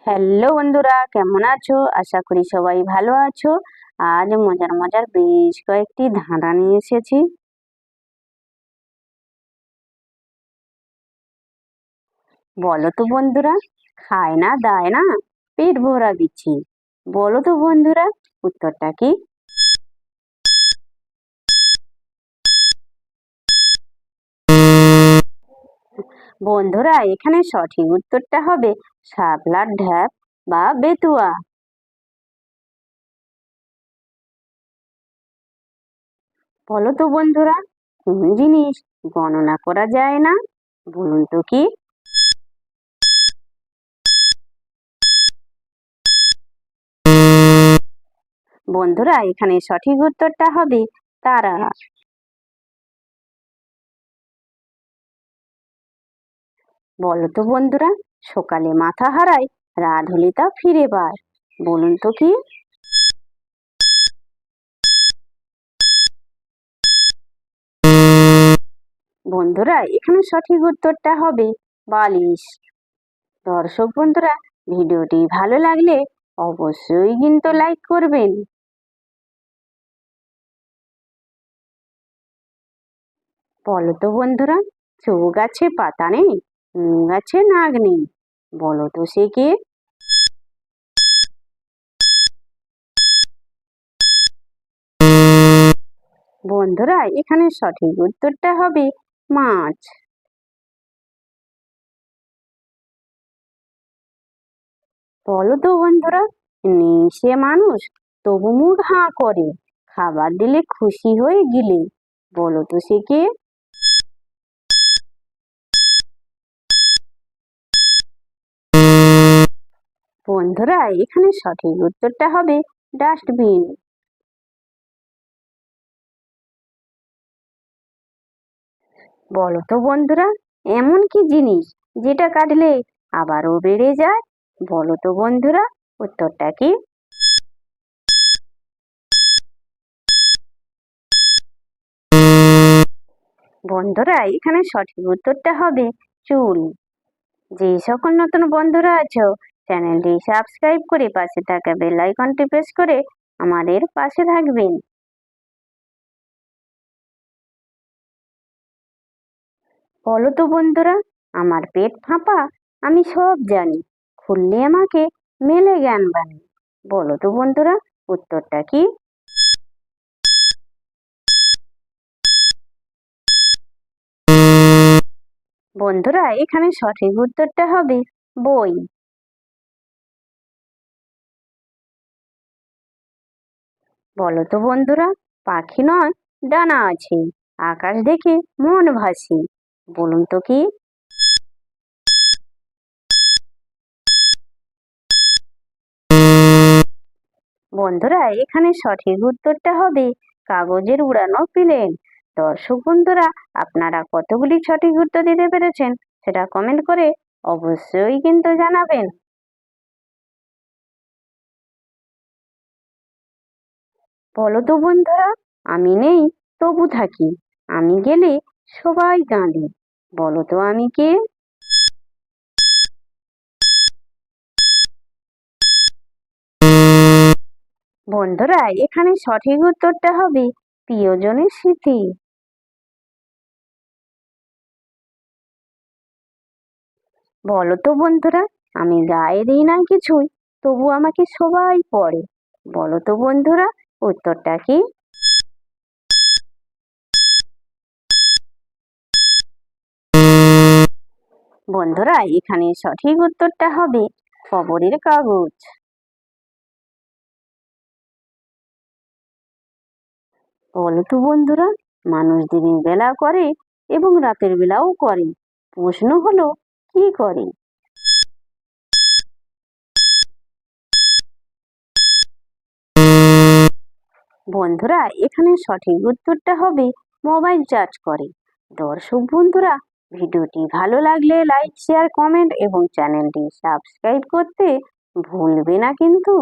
Hello বন্ধুরা, কেমন আছো? আশা করি সবাই ভালো আছো। আজ মজার মজার বেশ কয়েকটি ধাঁধা নিয়ে এসেছি। বলো তো বন্ধুরা, খায় না দায় না, পেট ভরা বিছি। বলো তো বন্ধুরা, উত্তরটা কি? বন্ধুরা, এখানে সঠিক উত্তরটা হবে শাপলার ঢ্যাপ বা বেতুয়া। বলো তো বন্ধুরা, কোন জিনিস গণনা করা যায় না? বলুন তো কি? বন্ধুরা, এখানে সঠিক উত্তরটা হবে তারা। বলো তো বন্ধুরা, সকালে মাথা হারায়, রাত হলে তা ফিরে পায়। বলুন তো কি? বন্ধুরা, এখানে সঠিক উত্তরটা হবে বালিশ। দর্শক বন্ধুরা, ভিডিওটি ভালো লাগলে অবশ্যই কিন্তু লাইক করবেন। বলো তো বন্ধুরা, চোখ আছে পাতা নেই, মুখ আছে নাক নেই। বলো তো সে কে? বন্ধুরা, এখানে সঠিক উত্তরটা হবে মাছ। বলো তো বন্ধুরা, নেই সে মানুষ, তবু মুখ হাঁ করে, খাবার দিলে খুশি হয়ে গিলে। বলো তো সে কে? বন্ধুরা, এখানে সঠিক উত্তরটা হবে ডাস্টবিন। বলো তো বন্ধুরা, এমন কি জিনিস যেটা কাটলে আবারও বেড়ে যায়? বলো তো বন্ধুরা, উত্তরটা কি? বন্ধুরা, এখানে সঠিক উত্তরটা হবে চুল। যে সকল নতুন বন্ধুরা আছো, চ্যানেলটি সাবস্ক্রাইব করে পাশে থাকা বেল আইকনটি প্রেস করে আমাদের পাশে থাকবেন। বলো তো বন্ধুরা, আমার পেট ফাঁপা, আমি সব জানি, খুললে আমাকে মেলে জ্ঞান বানি। বলো তো বন্ধুরা, উত্তরটা কি? বন্ধুরা, এখানে সঠিক উত্তরটা হবে বই। বলো তো বন্ধুরা, পাখি নয়, ডানা আছে, আকাশ দেখে মন ভাসি। বলুন তো কি? বন্ধুরা, এখানে সঠিক উত্তরটা হবে কাগজের উড়ানো প্লেন। দর্শক বন্ধুরা, আপনারা কতগুলি সঠিক উত্তর দিতে পেরেছেন সেটা কমেন্ট করে অবশ্যই কিন্তু জানাবেন। বলো তো বন্ধুরা, আমি নেই তবু থাকি, আমি গেলে সবাই কাঁদে। বলো তো আমি কে? বন্ধুরা, এখানে সঠিক উত্তরটা হবে প্রিয়জনের স্মৃতি। বলো তো বন্ধুরা, আমি গায়ে দিই না কিছুই, তবু আমাকে সবাই পড়ে। বলো তো বন্ধুরা, উত্তরটা কি? বন্ধুরা, এখানে সঠিক উত্তরটা হবে খবরের কাগজ। বলো তো বন্ধুরা, মানুষ দিনের বেলা করে এবং রাতের বেলাও করে, প্রশ্ন হলো কি করে? বন্ধুরা, এখানে সঠিক উত্তরটা হবে মোবাইল চার্জ করে। দর্শক বন্ধুরা, ভিডিওটি ভালো লাগলে লাইক শেয়ার কমেন্ট এবং চ্যানেলটি সাবস্ক্রাইব করতে ভুলবে না কিন্তু।